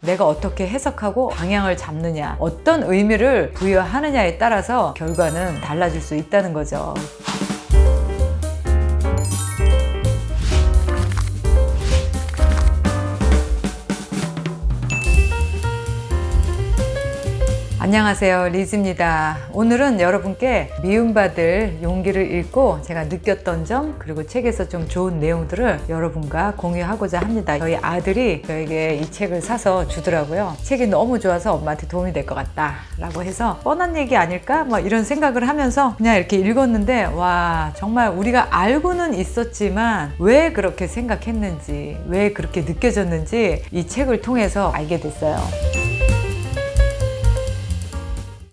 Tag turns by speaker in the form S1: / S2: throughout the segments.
S1: 내가 어떻게 해석하고 방향을 잡느냐, 어떤 의미를 부여하느냐에 따라서 결과는 달라질 수 있다는 거죠. 안녕하세요, 리즈입니다. 오늘은 여러분께 미움받을 용기를 읽고 제가 느꼈던 점, 그리고 책에서 좀 좋은 내용들을 여러분과 공유하고자 합니다. 저희 아들이 저에게 이 책을 사서 주더라고요. 책이 너무 좋아서 엄마한테 도움이 될 것 같다 라고 해서 뻔한 얘기 아닐까? 이런 생각을 하면서 그냥 이렇게 읽었는데, 와, 정말 우리가 알고는 있었지만 왜 그렇게 생각했는지, 왜 그렇게 느껴졌는지 이 책을 통해서 알게 됐어요.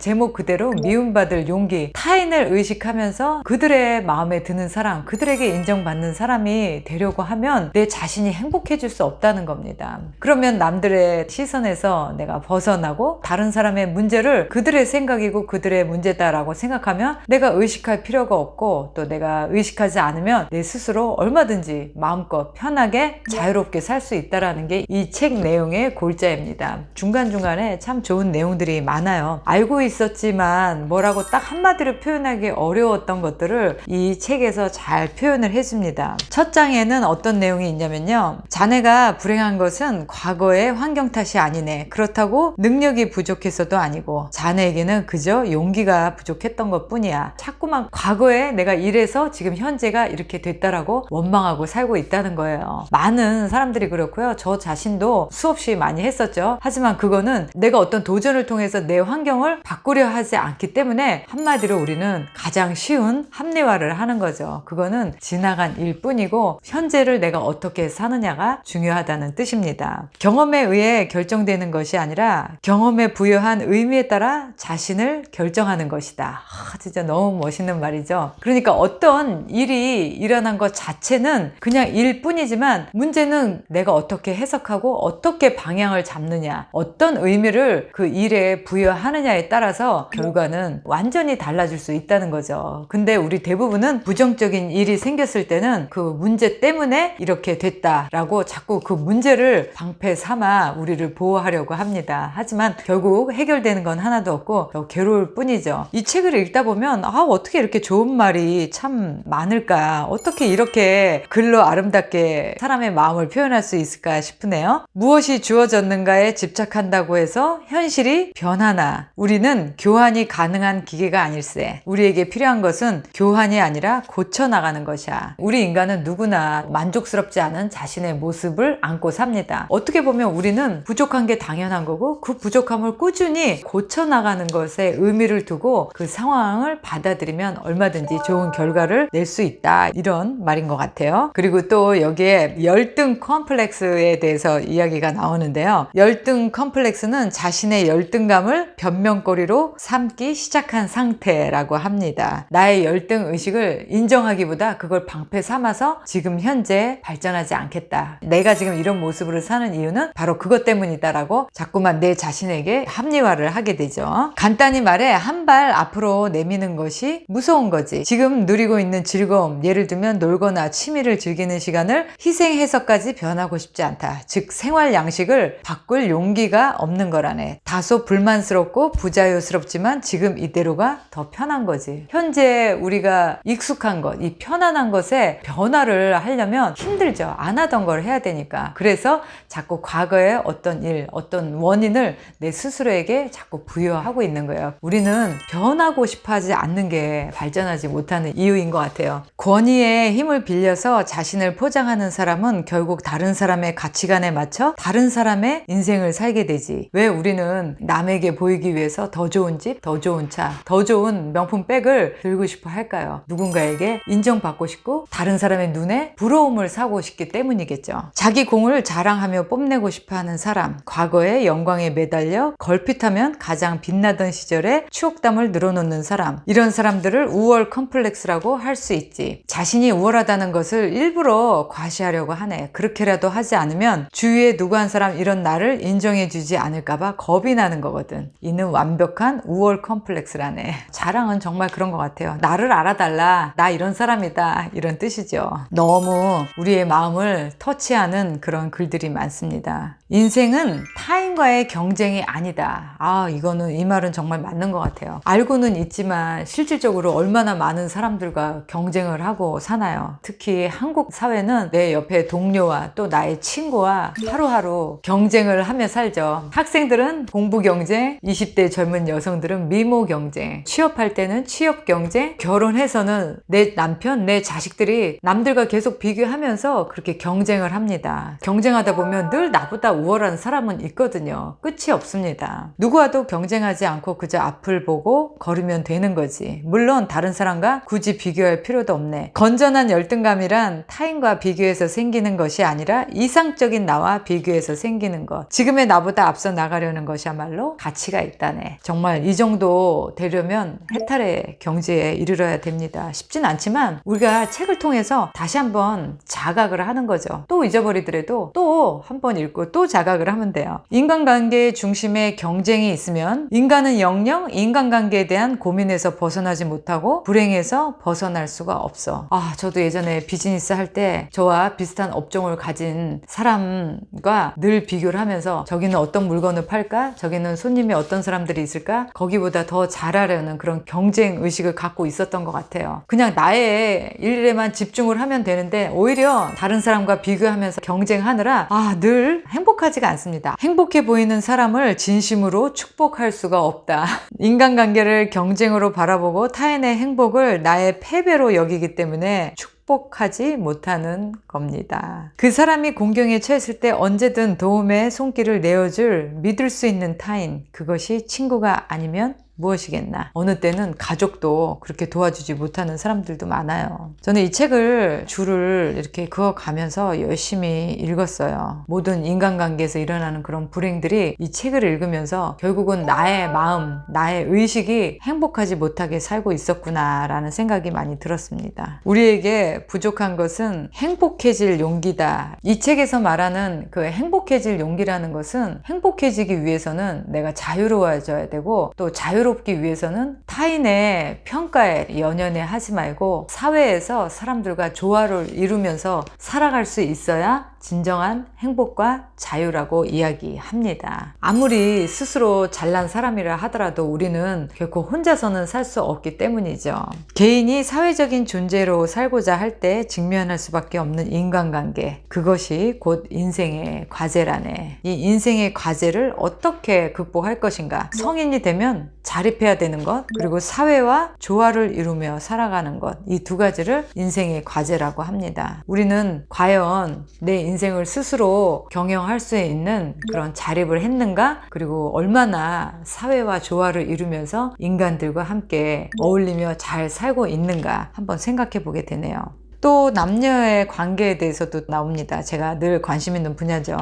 S1: 제목 그대로 미움받을 용기, 타인을 의식하면서 그들의 마음에 드는 사람, 그들에게 인정받는 사람이 되려고 하면 내 자신이 행복해질 수 없다는 겁니다. 그러면 남들의 시선에서 내가 벗어나고 다른 사람의 문제를 그들의 생각이고 그들의 문제다라고 생각하면 내가 의식할 필요가 없고, 또 내가 의식하지 않으면 내 스스로 얼마든지 마음껏 편하게 자유롭게 살 수 있다는 게 이 책 내용의 골자입니다. 중간중간에 참 좋은 내용들이 많아요. 알고 있었지만 뭐라고 딱 한마디로 표현하기 어려웠던 것들을 이 책에서 잘 표현을 해줍니다. 첫 장에는 어떤 내용이 있냐면요, 자네가 불행한 것은 과거의 환경 탓이 아니네. 그렇다고 능력이 부족해서도 아니고 자네에게는 그저 용기가 부족했던 것 뿐이야. 자꾸만 과거에 내가 이래서 지금 현재가 이렇게 됐다라고 원망하고 살고 있다는 거예요. 많은 사람들이 그렇고요, 저 자신도 수없이 많이 했었죠. 하지만 그거는 내가 어떤 도전을 통해서 내 환경을 바꾸려 하지 않기 때문에 한마디로 우리는 가장 쉬운 합리화를 하는 거죠. 그거는 지나간 일뿐이고 현재를 내가 어떻게 사느냐가 중요하다는 뜻입니다. 경험에 의해 결정되는 것이 아니라 경험에 부여한 의미에 따라 자신을 결정하는 것이다. 진짜 너무 멋있는 말이죠. 그러니까 어떤 일이 일어난 것 자체는 그냥 일뿐이지만 문제는 내가 어떻게 해석하고 어떻게 방향을 잡느냐, 어떤 의미를 그 일에 부여하느냐에 따라서 결과는 완전히 달라질 수 있다는 거죠. 근데 우리 대부분은 부정적인 일이 생겼을 때는 그 문제 때문에 이렇게 됐다라고 자꾸 그 문제를 방패 삼아 우리를 보호하려고 합니다. 하지만 결국 해결되는 건 하나도 없고 더 괴로울 뿐이죠. 이 책을 읽다 보면 어떻게 이렇게 좋은 말이 참 많을까, 어떻게 이렇게 글로 아름답게 사람의 마음을 표현할 수 있을까 싶으네요. 무엇이 주어졌는가에 집착한다고 해서 현실이 변하나, 우리는 교환이 가능한 기계가 아닐세. 우리에게 필요한 것은 교환이 아니라 고쳐나가는 것이야. 우리 인간은 누구나 만족스럽지 않은 자신의 모습을 안고 삽니다. 어떻게 보면 우리는 부족한 게 당연한 거고, 그 부족함을 꾸준히 고쳐나가는 것에 의미를 두고 그 상황을 받아들이면 얼마든지 좋은 결과를 낼 수 있다, 이런 말인 것 같아요. 그리고 또 여기에 열등 컴플렉스에 대해서 이야기가 나오는데요, 열등 컴플렉스는 자신의 열등감을 변명거리로 삼기 시작한 상태라고 합니다. 나의 열등 의식을 인정하기보다 그걸 방패 삼아서 지금 현재 발전하지 않겠다, 내가 지금 이런 모습으로 사는 이유는 바로 그것 때문이다 라고 자꾸만 내 자신에게 합리화를 하게 되죠. 간단히 말해 한 발 앞으로 내미는 것이 무서운 거지. 지금 누리고 있는 즐거움, 예를 들면 놀거나 취미를 즐기는 시간을 희생해서까지 변하고 싶지 않다. 즉 생활 양식을 바꿀 용기가 없는 거라네. 다소 불만스럽고 부자유스럽지만 지금 이대로가 더 편한 거지. 현재 우리가 익숙한 것, 이 편안한 것에 변화를 하려면 힘들죠. 안 하던 걸 해야 되니까. 그래서 자꾸 과거의 어떤 일, 어떤 원인을 내 스스로에게 자꾸 부여하고 있는 거예요. 우리는 변하고 싶어 하지 않는 게 발전하지 못하는 이유인 것 같아요. 권위의 힘을 빌려서 자신을 포장하는 사람은 결국 다른 사람의 가치관에 맞춰 다른 사람의 인생을 살게 되지. 왜 우리는 남에게 보이기 위해서 더 좋은 집, 더 좋은 차, 더 좋은 명품 백을 들고 싶어 할까요? 누군가에게 인정받고 싶고 다른 사람의 눈에 부러움을 사고 싶기 때문이겠죠. 자기 공을 자랑하며 뽐내고 싶어 하는 사람, 과거의 영광에 매달려 걸핏하면 가장 빛나던 시절에 추억담을 늘어놓는 사람, 이런 사람들을 우월 컴플렉스라고 할 수 있지. 자신이 우월하다는 것을 일부러 과시하려고 하네. 그렇게라도 하지 않으면 주위에 누구 한 사람 이런 나를 인정해주지 않을까봐 겁이 나는 거거든. 이는 완벽한 우월 컴플렉스라네. 자랑은 정말 그런 것 같아요. 나를 알아달라, 나 이런 사람이다, 이런 뜻이죠. 너무 우리의 마음을 터치하는 그런 글들이 많습니다. 인생은 타인과의 경쟁이 아니다. 이거는 이 말은 정말 맞는 것 같아요. 알고는 있지만 실질적으로 얼마나 많은 사람들과 경쟁을 하고 사나요? 특히 한국 사회는 내 옆에 동료와 또 나의 친구와 하루하루 경쟁을 하며 살죠. 학생들은 공부 경쟁, 20대 젊은 여성들은 미모 경쟁, 취업할 때는 취업 경쟁, 결혼해서는 내 남편, 내 자식들이 남들과 계속 비교하면서 그렇게 경쟁을 합니다. 경쟁하다 보면 늘 나보다 우월한 사람은 있거든요. 끝이 없습니다. 누구와도 경쟁하지 않고 그저 앞을 보고 걸으면 되는 거지. 물론 다른 사람과 굳이 비교할 필요도 없네. 건전한 열등감이란 타인과 비교해서 생기는 것이 아니라 이상적인 나와 비교해서 생기는 것. 지금의 나보다 앞서 나가려는 것이야말로 가치가 있다네. 정말 이 정도 되려면 해탈의 경지에 이르러야 됩니다. 쉽진 않지만 우리가 책을 통해서 다시 한번 자각을 하는 거죠. 또 잊어버리더라도 또 한 번 읽고 또 자각을 하면 돼요. 인간관계의 중심에 경쟁이 있으면 인간은 영영 인간관계에 대한 고민에서 벗어나지 못하고 불행에서 벗어날 수가 없어. 저도 예전에 비즈니스 할 때 저와 비슷한 업종을 가진 사람과 늘 비교를 하면서 저기는 어떤 물건을 팔까? 저기는 손님이 어떤 사람들이 있을까? 거기보다 더 잘하려는 그런 경쟁 의식을 갖고 있었던 것 같아요. 그냥 나의 일에만 집중을 하면 되는데 오히려 다른 사람과 비교하면서 경쟁하느라 늘 행복하지가 않습니다. 행복해 보이는 사람을 진심으로 축복할 수가 없다. 인간관계를 경쟁으로 바라보고 타인의 행복을 나의 패배로 여기기 때문에 축복하지 못하는 겁니다. 그 사람이 공경에 처했을 때 언제든 도움의 손길을 내어줄 믿을 수 있는 타인, 그것이 친구가 아니면 무엇이겠나. 어느 때는 가족도 그렇게 도와주지 못하는 사람들도 많아요. 저는 이 책을 줄을 이렇게 그어가면서 열심히 읽었어요. 모든 인간관계에서 일어나는 그런 불행들이 이 책을 읽으면서 결국은 나의 마음, 나의 의식이 행복하지 못하게 살고 있었구나 라는 생각이 많이 들었습니다. 우리에게 부족한 것은 행복해질 용기다. 이 책에서 말하는 그 행복해질 용기라는 것은 행복해지기 위해서는 내가 자유로워져야 되고 또 자유롭기 위해서는 타인의 평가에 연연해 하지 말고 사회에서 사람들과 조화를 이루면서 살아갈 수 있어야 진정한 행복과 자유라고 이야기합니다. 아무리 스스로 잘난 사람이라 하더라도 우리는 결코 혼자서는 살 수 없기 때문이죠. 개인이 사회적인 존재로 살고자 할 때 직면할 수밖에 없는 인간관계, 그것이 곧 인생의 과제라네. 이 인생의 과제를 어떻게 극복할 것인가? 성인이 되면 자립해야 되는 것, 그리고 사회와 조화를 이루며 살아가는 것, 이 두 가지를 인생의 과제라고 합니다. 우리는 과연 내 인생을 스스로 경영할 수 있는 그런 자립을 했는가? 그리고 얼마나 사회와 조화를 이루면서 인간들과 함께 어울리며 잘 살고 있는가? 한번 생각해 보게 되네요. 또 남녀의 관계에 대해서도 나옵니다. 제가 늘 관심 있는 분야죠.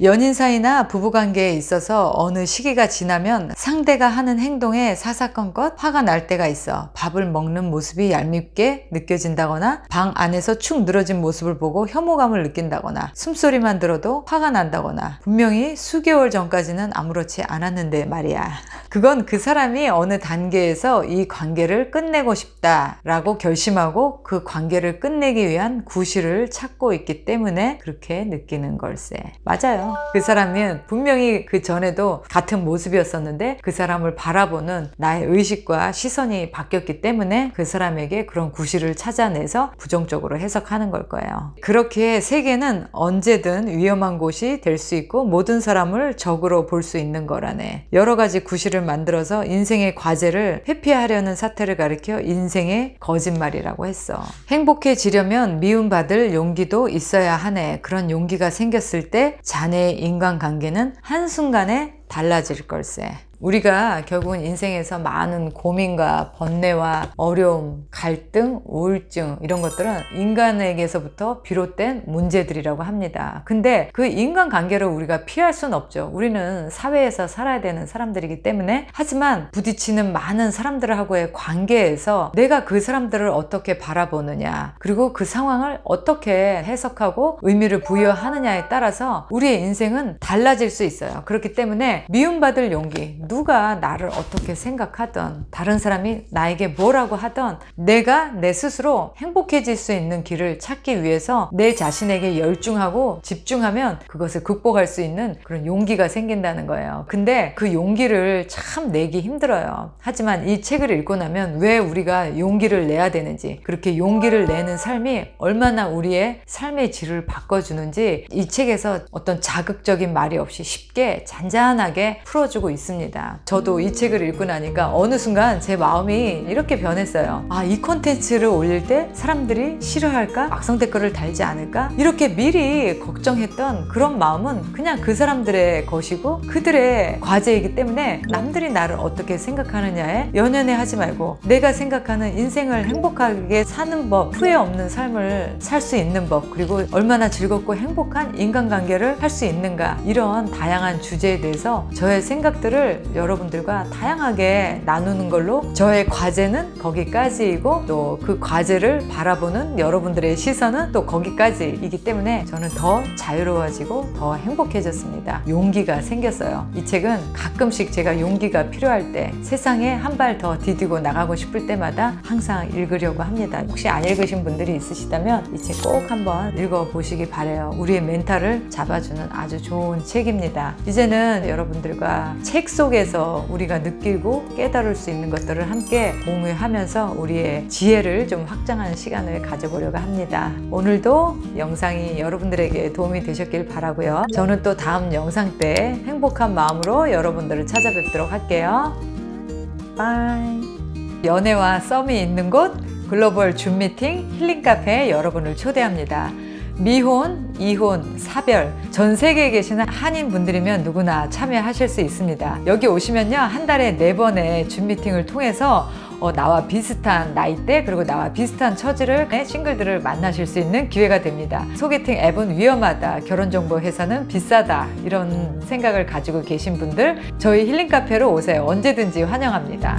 S1: 연인 사이나 부부관계에 있어서 어느 시기가 지나면 상대가 하는 행동에 사사건건 화가 날 때가 있어. 밥을 먹는 모습이 얄밉게 느껴진다거나 방 안에서 축 늘어진 모습을 보고 혐오감을 느낀다거나 숨소리만 들어도 화가 난다거나 분명히 수개월 전까지는 아무렇지 않았는데 말이야. 그건 그 사람이 어느 단계에서 이 관계를 끝내고 싶다라고 결심하고 그 관계를 끝내기 위한 구실을 찾고 있기 때문에 그렇게 느끼는 걸세. 맞아요. 그 사람은 분명히 그 전에도 같은 모습이었었는데 그 사람을 바라보는 나의 의식과 시선이 바뀌었기 때문에 그 사람에게 그런 구실을 찾아내서 부정적으로 해석하는 걸 거예요. 그렇게 세계는 언제든 위험한 곳이 될 수 있고 모든 사람을 적으로 볼 수 있는 거라네. 여러 가지 구실을 만들어서 인생의 과제를 회피하려는 사태를 가리켜 인생의 거짓말이라고 했어. 행복해지려면 미움받을 용기도 있어야 하네. 그런 용기가 생겼을 때 자네의 인간관계는 한순간에 달라질 걸세. 우리가 결국은 인생에서 많은 고민과 번뇌와 어려움, 갈등, 우울증 이런 것들은 인간에게서부터 비롯된 문제들이라고 합니다. 근데 그 인간관계를 우리가 피할 수는 없죠. 우리는 사회에서 살아야 되는 사람들이기 때문에. 하지만 부딪히는 많은 사람들하고의 관계에서 내가 그 사람들을 어떻게 바라보느냐, 그리고 그 상황을 어떻게 해석하고 의미를 부여하느냐에 따라서 우리의 인생은 달라질 수 있어요. 그렇기 때문에 미움받을 용기, 누가 나를 어떻게 생각하든 다른 사람이 나에게 뭐라고 하든 내가 내 스스로 행복해질 수 있는 길을 찾기 위해서 내 자신에게 열중하고 집중하면 그것을 극복할 수 있는 그런 용기가 생긴다는 거예요. 근데 그 용기를 참 내기 힘들어요. 하지만 이 책을 읽고 나면 왜 우리가 용기를 내야 되는지, 그렇게 용기를 내는 삶이 얼마나 우리의 삶의 질을 바꿔주는지 이 책에서 어떤 자극적인 말이 없이 쉽게 잔잔하게 풀어주고 있습니다. 저도 이 책을 읽고 나니까 어느 순간 제 마음이 이렇게 변했어요. 아, 이 콘텐츠를 올릴 때 사람들이 싫어할까? 악성 댓글을 달지 않을까? 이렇게 미리 걱정했던 그런 마음은 그냥 그 사람들의 것이고 그들의 과제이기 때문에 남들이 나를 어떻게 생각하느냐에 연연해 하지 말고 내가 생각하는 인생을 행복하게 사는 법, 후회 없는 삶을 살 수 있는 법, 그리고 얼마나 즐겁고 행복한 인간관계를 할 수 있는가, 이런 다양한 주제에 대해서 저의 생각들을 여러분들과 다양하게 나누는 걸로 저의 과제는 거기까지이고 또 그 과제를 바라보는 여러분들의 시선은 또 거기까지이기 때문에 저는 더 자유로워지고 더 행복해졌습니다. 용기가 생겼어요. 이 책은 가끔씩 제가 용기가 필요할 때, 세상에 한 발 더 디디고 나가고 싶을 때마다 항상 읽으려고 합니다. 혹시 안 읽으신 분들이 있으시다면 이 책 꼭 한번 읽어보시기 바래요. 우리의 멘탈을 잡아주는 아주 좋은 책입니다. 이제는 여러분들과 책 속에서 우리가 느끼고 깨달을 수 있는 것들을 함께 공유하면서 우리의 지혜를 좀 확장하는 시간을 가져보려고 합니다. 오늘도 영상이 여러분들에게 도움이 되셨길 바라고요. 저는 또 다음 영상 때 행복한 마음으로 여러분들을 찾아뵙도록 할게요. 바이. 연애와 썸이 있는 곳 글로벌 줌 미팅 힐링 카페에 여러분을 초대합니다. 미혼, 이혼, 사별, 전 세계에 계시는 한인 분들이면 누구나 참여하실 수 있습니다. 여기 오시면요, 한 달에 4번의 줌 미팅을 통해서 나와 비슷한 나이대, 그리고 나와 비슷한 처지를 싱글들을 만나실 수 있는 기회가 됩니다. 소개팅 앱은 위험하다, 결혼정보 회사는 비싸다, 이런 생각을 가지고 계신 분들 저희 힐링 카페로 오세요. 언제든지 환영합니다.